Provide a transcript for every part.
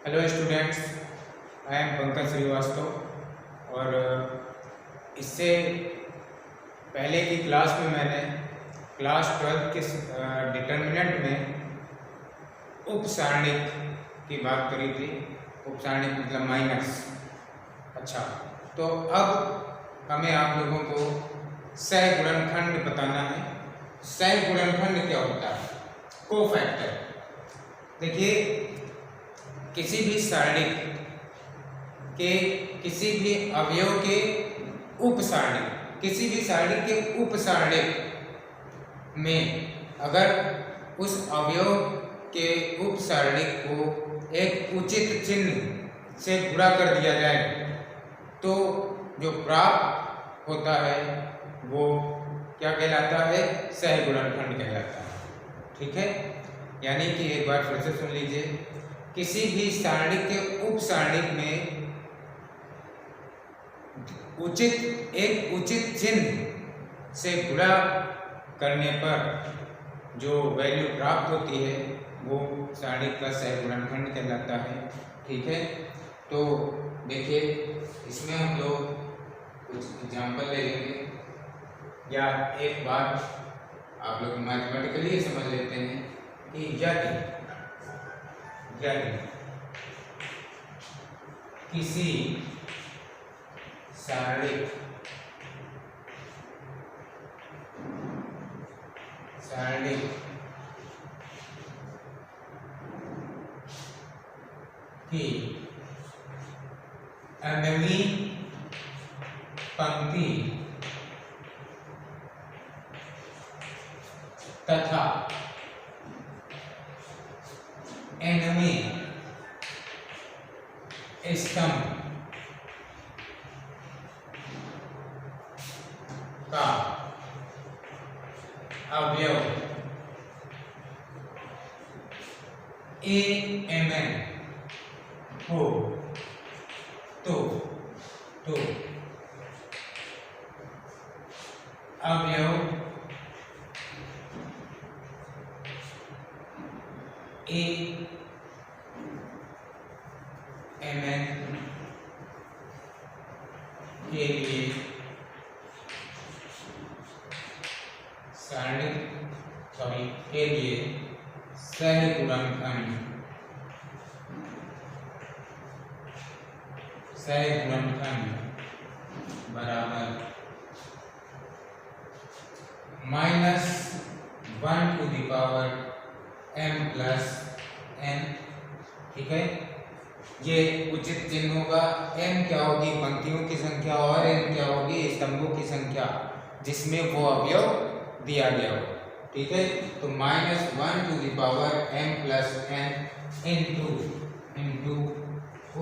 Hello students, I am Pankaj Srivastava. और इससे पहले की क्लास में मैंने क्लास 12 के डिटर्मिनेंट में उपसारणिक की बात करी थी। उपसारणिक मतलब माइनस। अच्छा, तो अब हमें आप लोगों को सहगुणनखंड बताना है। सहगुणनखंड क्या होता है? कोफैक्टर। देखिए, किसी भी सारणिक के किसी भी अवयव के उपसारणिक, किसी भी सारणिक के उपसारणिक में अगर उस अवयव के उपसारणिक को एक उचित चिन्ह से गुणा कर दिया जाए तो जो प्राप्त होता है वो क्या कहलाता है? सहगुणनखंड कहलाता है। ठीक है, यानी कि एक बार फिर से सुन लीजिए। किसी भी सारणिक के उपसारणिक में एक उचित चिन्ह से गुणा करने पर जो वैल्यू प्राप्त होती है वो सारणिक का सहगुणनखंड कहलाता है। ठीक है, तो देखिए, इसमें हम लोग कुछ एग्जाम्पल ले लेंगे या एक बात आप लोग मैथमेटिकली समझ लेते हैं कि यदि किसी सारणिक की nवीं पंक्ति तथा nवें स्तंभ का अवयव Amn हो तो अवयव Amn के लिए सहगुणनखंड बराबर -1 to the power m plus n। ठीक है, ये उचित चिन्ह होगा। m क्या होगी? पंक्तियों की संख्या, और n क्या होगी? स्तंभों की संख्या जिसमें वो अवयव दिया गया हो। ठीक है, तो -1 to the power m plus n into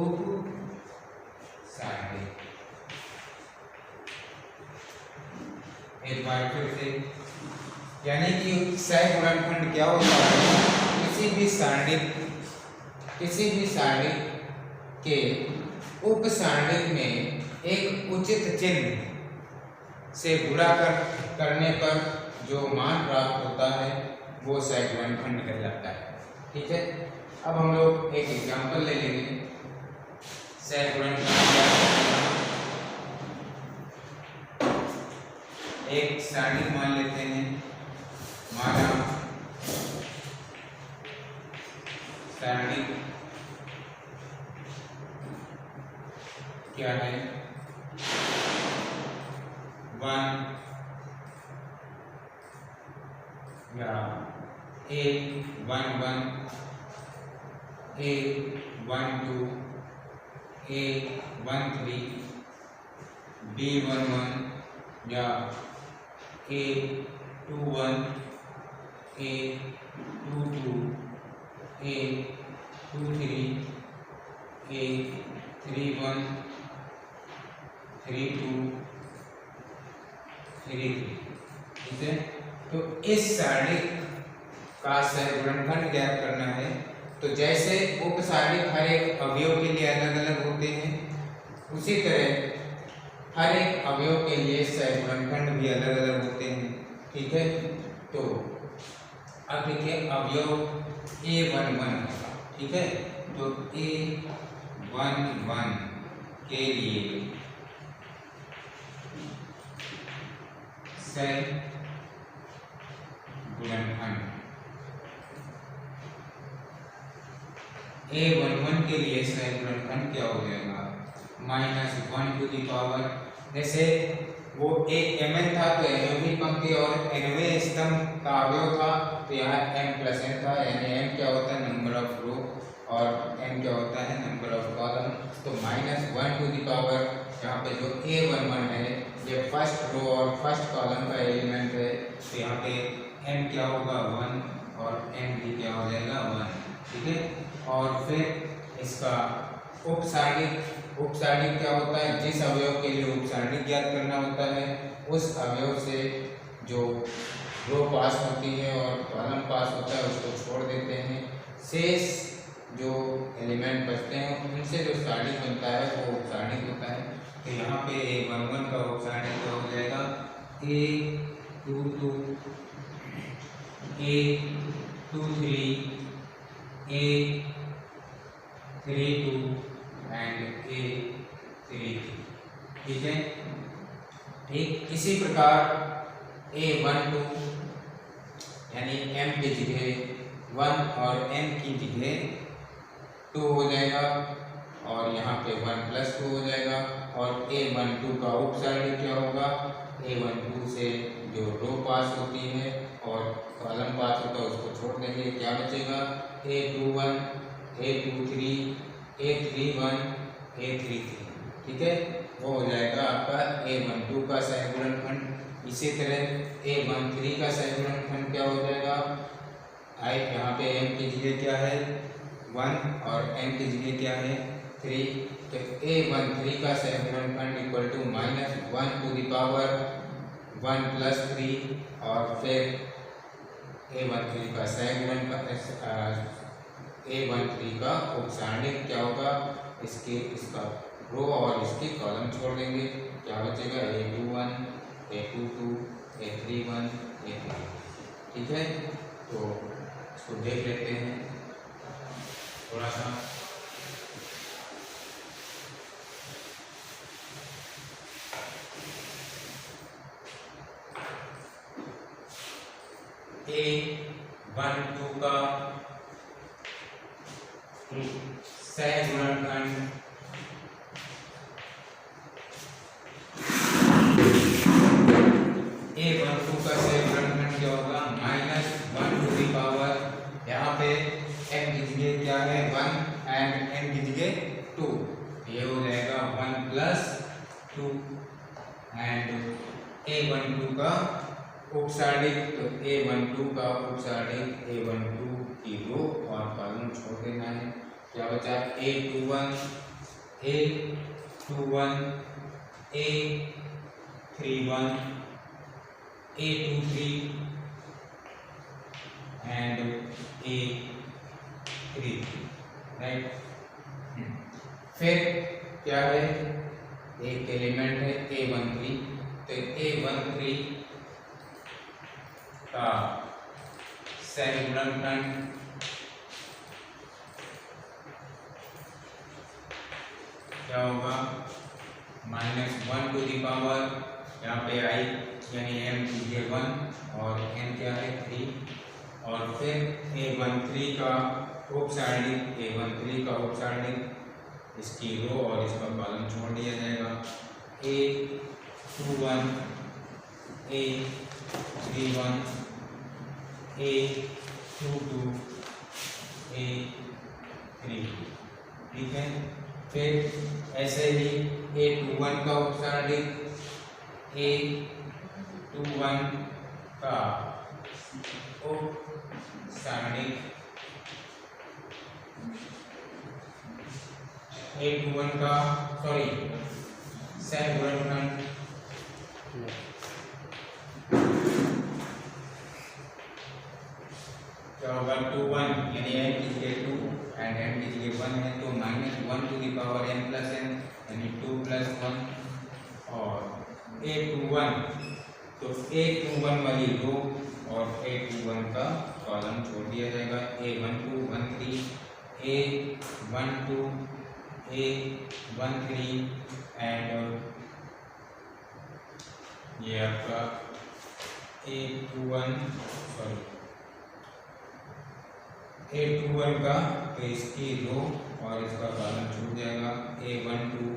उपसारणिक। एक बार फिर से, यानी कि सहगुणनखंड क्या होता है? किसी भी सारणिक के उपसारणिक में एक उचित चिन्ह से गुणा करने पर जो मान प्राप्त होता है वो सहगुणनखंड कहलाता है। ठीक है, अब हम लोग एक एग्जांपल ले लेंगे सहगुणनखंड। एक सारणिक मान लेते हैं, माना सारणिक क्या है? 1 या A11 A12 A13 B11 या A21 A22 A23 A31 32 33। ठीक है, तो इस सारणिक का सहगुणनखंड ज्ञात करना है। तो जैसे उपसारणिक हर एक अवयव के लिए अलग अलग होते हैं, उसी तरह हर एक अवयव के लिए सहगुणनखंड भी अलग अलग होते हैं। ठीक है, तो अब देखिए अवयव A11 होगा। ठीक है, तो A11 के लिए सह गुणनखंड A11 के लिए सह गुणनखंड क्या हो जाएगा, -1 टू दी पावर, जैसे वो एक mn था तो nवीं पंक्ति और nवें स्तंभ का अवयव था, तो यहाँ m प्लस n था, यानी m क्या होता है नंबर ऑफ रो और n क्या होता है नंबर ऑफ कॉलम। तो -1 टू दी पावर यहाँ पे जो A11 है ये फर्स्ट रो और फर्स्ट कॉलम का एलिमेंट है, तो यहाँ पे m क्या होगा 1 और n भी क्या हो जाएगा 1, ठीक है। और फिर इसका उपसारणिक क्या होता है, जिस अवयव के लिए उपसारणिक ज्ञात करना होता है उस अवयव से जो रो पास होती है और कॉलम पास होता है उसको छोड़ देते हैं, शेष जो एलिमेंट बचते हैं उनसे जो सारणिक बनता है वो उपसारणिक होता है। तो यहाँ पे A11 का उपसारणिक क्या हो जाएगा, A22 A23 A32 and A33, ठीक है। ठीक इसी प्रकार A12 यानी m की जगह 1 और n की जगह 2 हो जाएगा और यहाँ पे 1 प्लस 2 हो जाएगा। और A12 का उपसारणिक क्या होगा, A12 से जो रो पास होती है और कॉलम पास होता है उसको छोड़ देंगे, क्या बचेगा A21 A23 A31 A33, ठीक है। वो हो जाएगा आपका A12 का सह गुणनखंड। इसी तरह A13 का सह गुणनखंड क्या हो जाएगा, यहाँ पे m की जगह क्या है 1 और n की जगह क्या है 3, तो A13 का सह गुणनखंड equal to -1 to the power 1 plus 3 और फिर A13 का सह गुणनखंड A13 का उपसारणिक क्या होगा, इसका रो और इसकी कॉलम छोड़ देंगे, क्या बचेगा A21 A22 A31 A33, ठीक है। तो इसको देख लेते हैं थोड़ा सा। A12 का सह गुणनखंड A12 का सह गुणनखंड क्या होगा, -1 टू दी पावर, यहाँ पे m की जगह क्या है 1 एंड n की जगह 2, ये हो जाएगा 1 प्लस 2 एंड A12 का उपसारणिक, तो A12 का उपसारणिक A12 की रो और कॉलम छोड़ देना है, क्या बचा A21 A31 A31 A23 and A33, right. फिर क्या है, एक एलिमेंट है A13, तो A13 का सह गुणनखंड क्या होगा, -1 टू दी पावर, यहाँ पे I यानी m की जगह 1 और n क्या है 3, और फिर A13 का उपसारणिक इसकी रो और इसका कॉलम छोड़ दिया जाएगा, A21 A31 A22 A33, ठीक है। फिर ऐसे ही A21 का उपसारणिक A21 का उपसारणिक A21 का सह गुणनखंड क्या होगा 21 यानी m की जगह 2 एंड n की जगह 1 है, तो -1 to the power m plus n यानी 2 प्लस 1 और A21, तो A21 वाली रो और A21 का कॉलम छोड़ दिया जाएगा, A12 13 A12, A13 एंड ये आपका A21 का तो इसकी रो और इसका कॉलम छूट जाएगा। A12,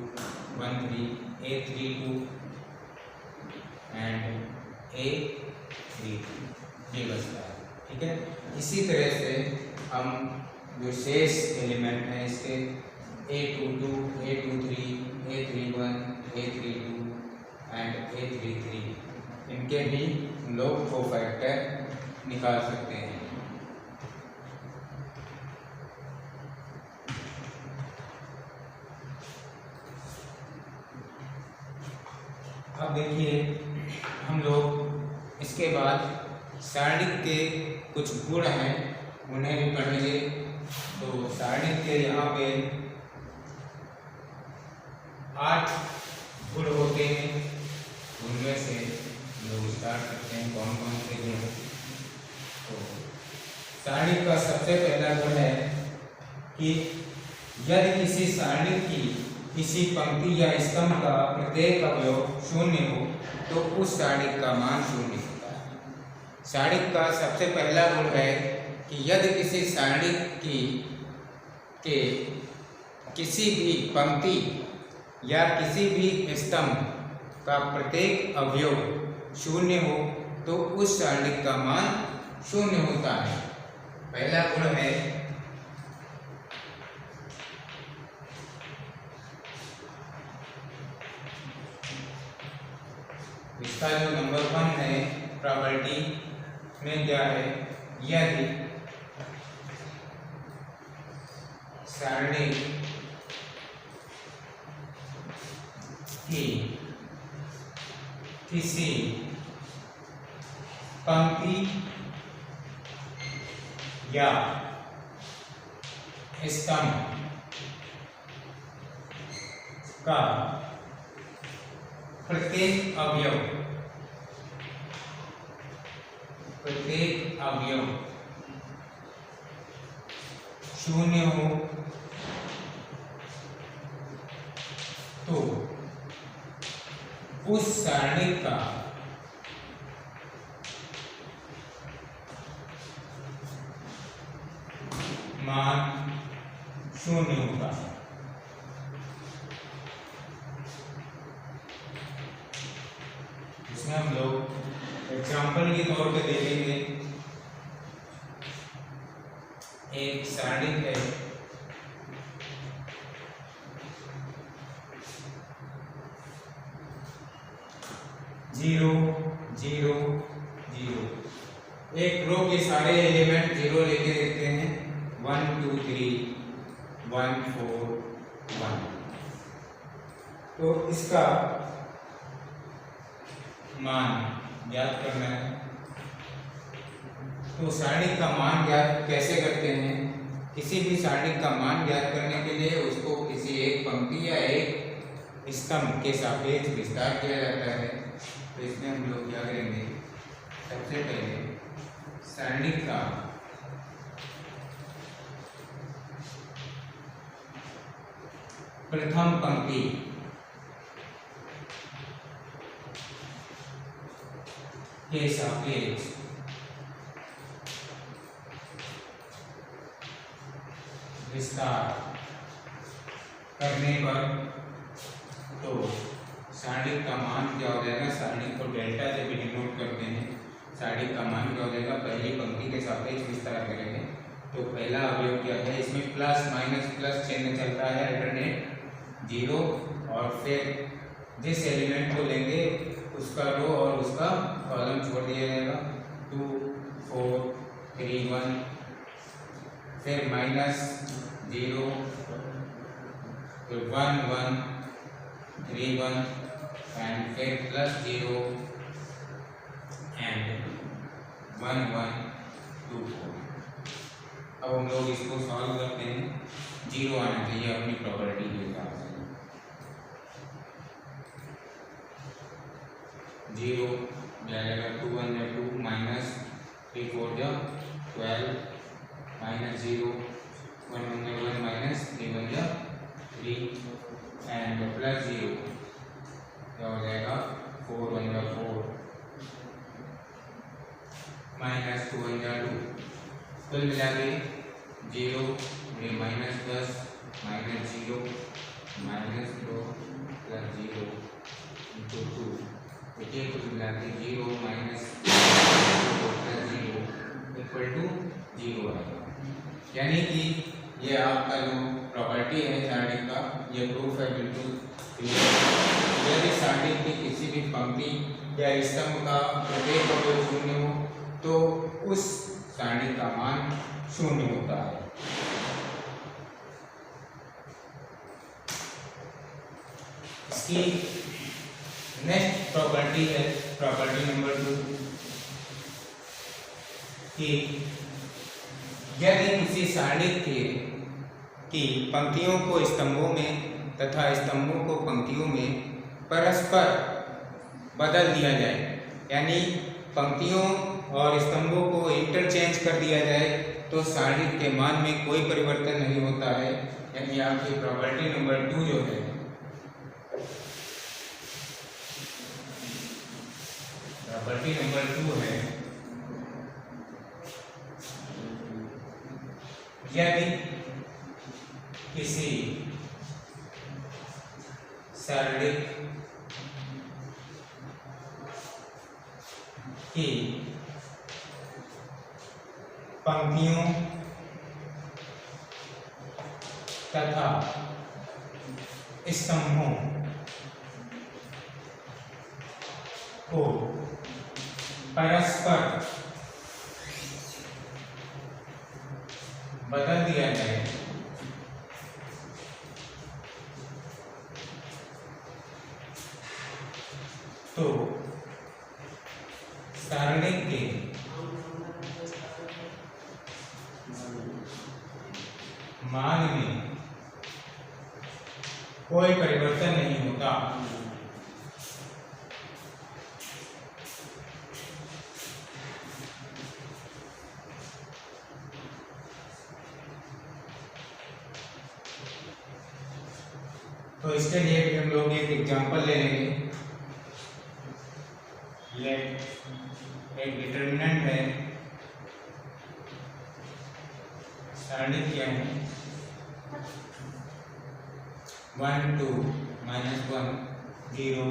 13, A32 एंड A32 ये बचता है। ठीक है, इसी तरह से हम जो शेष एलिमेंट हैं इसके A22, A23, A31, A32 and A33 इनके भी लोग कोफैक्टर निकाल सकते हैं। अब देखिए हम लोग इसके बाद सारणिक के कुछ गुण हैं उन्हें भी पढ़ेंगे। तो सारणिक के यहाँ पे 8 गुण होते हैं, उनमें से लोग स्टार्ट करते हैं कौन कौन से गुण। तो सारणिक का सबसे पहला गुण है कि यदि किसी सारणिक की किसी पंक्ति या स्तंभ का प्रत्येक अवयव शून्य हो तो उस सारणिक का मान शून्य होता है। सारणिक का सबसे पहला गुण है कि यदि किसी सारणिक के किसी भी पंक्ति या किसी भी स्तंभ का प्रत्येक अवयव शून्य हो तो उस सारणिक का मान शून्य होता है। पहला गुण है इसका जो नंबर 1 है प्रॉपर्टी में क्या है, यदि सारणिक की किसी पंक्ति या स्तंभ का प्रत्येक अवयव शून्य हो तो उस सारणिक का मान शून्य होगा। इसमें हम लोग एग्जाम्पल के तौर पे देखेंगे। एक सारणिक है जीरो जीरो जीरो, एक रो के सारे एलिमेंट जीरो लेके देखते हैं 1 2 3 1 4 1। तो इसका मान ज्ञात करना है। तो सारणिक का मान ज्ञात कैसे करते हैं, किसी भी सारणिक का मान ज्ञात करने के लिए उसको किसी एक पंक्ति या एक स्तंभ के सापेक्ष विस्तार किया जाता है। तो इसमें हम लोग क्या करेंगे, सबसे पहले सारणिक का प्रथम पंक्ति के सापेक्ष विस्तार करने पर तो सारणिक का मान क्या हो जाएगा, सारणिक को डेल्टा से भी डिनोट करते हैं। सारणिक का मान क्या हो जाएगा, पहली पंक्ति के सापेक्ष विस्तार करेंगे तो पहला अवयव क्या है, इसमें प्लस माइनस प्लस चिन्ह चलता है अल्टरनेट जीरो, और फिर जिस एलिमेंट को लेंगे उसका रो और उसका कॉलम छोड़ दिया जाएगा। 2 4 3 1, फिर माइनस 0, फिर 1 1 3 1 एंड फिर प्लस 0 एंड 1 1 2 4। अब हम लोग इसको सॉल्व करते हैं, 0 आना चाहिए अपनी प्रॉपर्टी के हिसाब से। 0 जाएगा 2 1 या 2 माइनस 3 4 या 12 माइनस 0 1 1 जा 1 माइनस 3 1 जा 3 एंड प्लस 0 क्या हो जाएगा 4 1 जा 4 माइनस 2 1 जा 2 कुल मिला के 0 ये minus 10 minus 0 minus 2 plus 0 into 2 देखिए कुल मिला के 0 माइनस प्लस 0 इक्वल टू 0 आएगा। यानी कि ये आपका जो प्रॉपर्टी है सारणी का ये प्रूफ है बिल्कुल क्लियर। यदि सारणी की किसी भी पंक्ति या स्तंभ का प्रत्येक अवयव शून्य हो तो उस सारणी का मान शून्य होता है। इसकी नेक्स्ट प्रॉपर्टी है प्रॉपर्टी नंबर 2 कि यदि किसी सारणी की पंक्तियों को स्तंभों में तथा स्तंभों को पंक्तियों में परस्पर बदल दिया जाए, यानी पंक्तियों और स्तंभों को इंटरचेंज कर दिया जाए तो सारणी के मान में कोई परिवर्तन नहीं होता है। यानी आपकी प्रॉपर्टी नंबर 2 जो है प्रॉपर्टी नंबर 2 है यदि किसी सारणी की पंक्तियों तथा स्तंभों को परस्पर बदल दिया जाए तो सारणी के मान में कोई परिवर्तन नहीं होता। तो इसके लिए भी हम लोग एक एग्जांपल ले लेंगे। एक डिटर्मिनेंट है सारणी क्या है 1 2 माइनस 1 0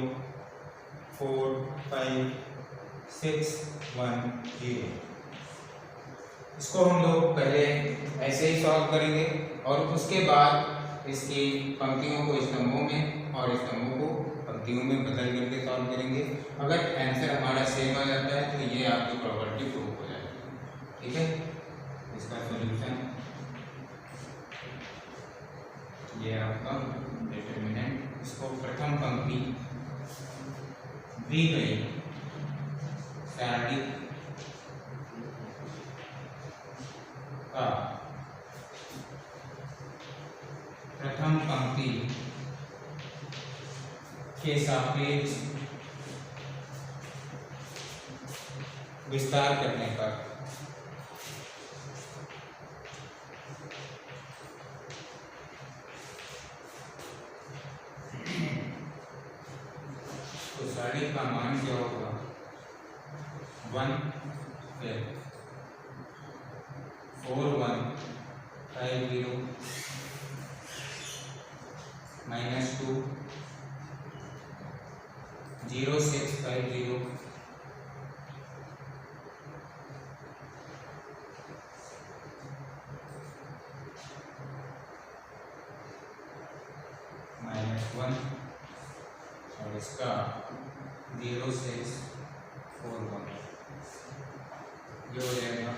4 5 6 1 0। इसको हम लोग पहले ऐसे ही सॉल्व करेंगे और उसके बाद इसकी पंक्तियों को स्तंभों में और स्तंभों को पंक्तियों में बदल करके सॉल्व करेंगे। अगर आंसर हमारा सेम आ जाता है तो ये आपकी प्रॉपर्टी प्रूव हो जाएगी। ठीक है, इसका सॉल्यूशन ये आपका डिटरमिनेंट। इसको प्रथम पंक्ति दी गई सारणी का प्रथम पंक्ति के सापेक्ष विस्तार करने पर तो सारणी का मान क्या होगा 1 फिर 4 1 5 0 माइनस 2 0 6 5 0 माइनस 1 और इसका 0 6 4 1 ये हो जाएगा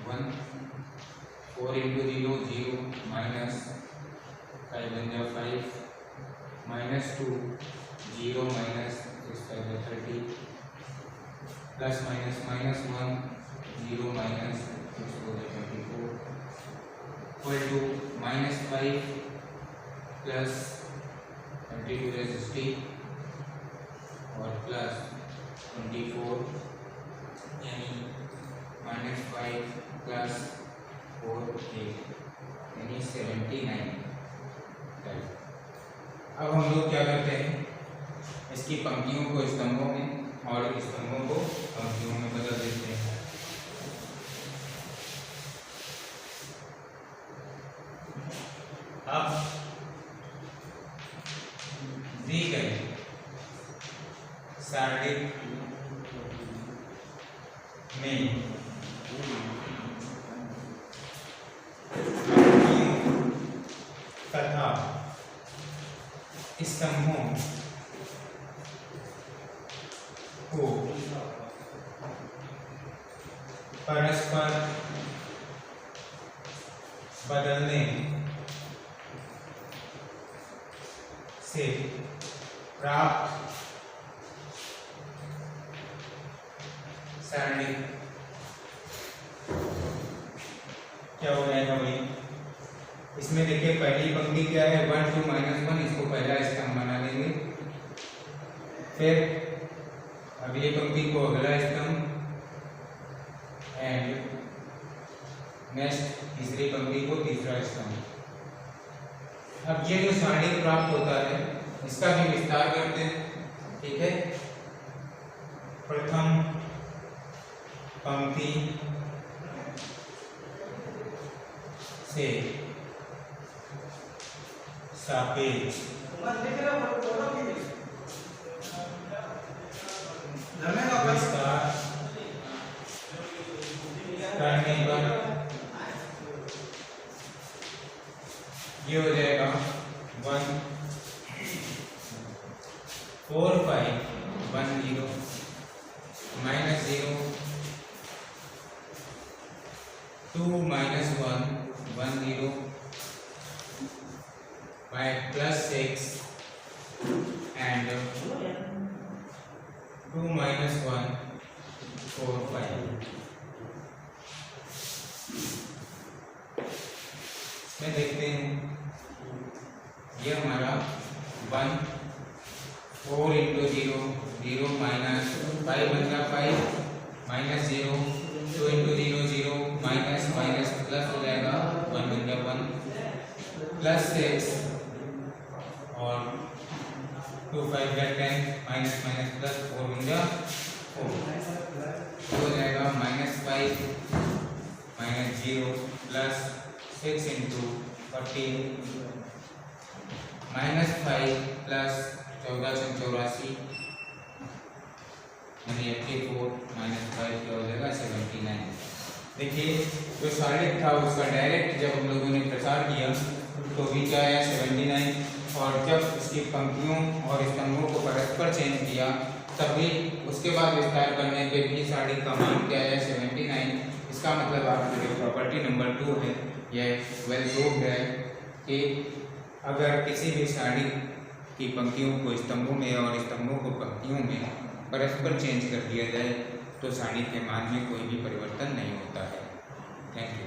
1 4 इंटू 0 0 माइनस 5 1 जा 5 minus 2 0 minus 6 5 30 plus minus minus 1 0 minus 6 4 24 equal to minus 5 plus 32 है 60 और प्लस 24 यानी माइनस 5 प्लस 4 8 यानी यानी 79। अब हम लोग क्या करते हैं, इसकी पंक्तियों को स्तंभों में और स्तंभों को पंक्तियों में बदल देते हैं। अब दी गई सारणी में तथा स्तंभों को परस्पर बदलने से प्राप्त सारणी क्या हो जाएगा भाई। इसमें देखिए पहली पंक्ति क्या है, 1 2 -1, इसको पहला स्तंभ बना लेंगे। फिर अगली पंक्ति को अगला स्तंभ एंड नेक्स्ट तीसरी पंक्ति को तीसरा स्तंभ। अब ये जो सारणी प्राप्त होता है इसका भी विस्तार करते हैं, ठीक है। प्रथम पंक्ति से सापेक्ष विस्तार करने पर ये हो जाएगा 1 4 5 1 0 -0 2 -1 1 0 by +6 and 2 - 1 4 5। में देखते हैं ये हमारा 1 4 × 0 0 -5 बन गया 5 -0 2 × 0 0 माइनस प्लस हो जाएगा 1 बन गया 1 +6 और 2 5 10 माइनस प्लस 4 बन गया 4 हो जाएगा -5 -0 +6 × 14 -5 + 14 × 84 यानी 84 -5 क्या हो जाएगा 79। देखिए जो सारणी था उसका डायरेक्ट जब हम लोगों ने प्रसार किया तो भी क्या आया 79, और जब इसकी पंक्तियों और स्तंभों को परस्पर चेंज किया तब भी उसके बाद विस्तार करने पे भी सारणी का मान क्या आया 79। इसका मतलब आपकी जो प्रॉपर्टी नंबर 2 है यह वेल प्रूव्ड है कि अगर किसी भी सारणी की पंक्तियों को स्तंभों में और स्तंभों को पंक्तियों में परस्पर चेंज कर दिया जाए तो सारणी के मान में कोई भी परिवर्तन नहीं होता है। Thank you.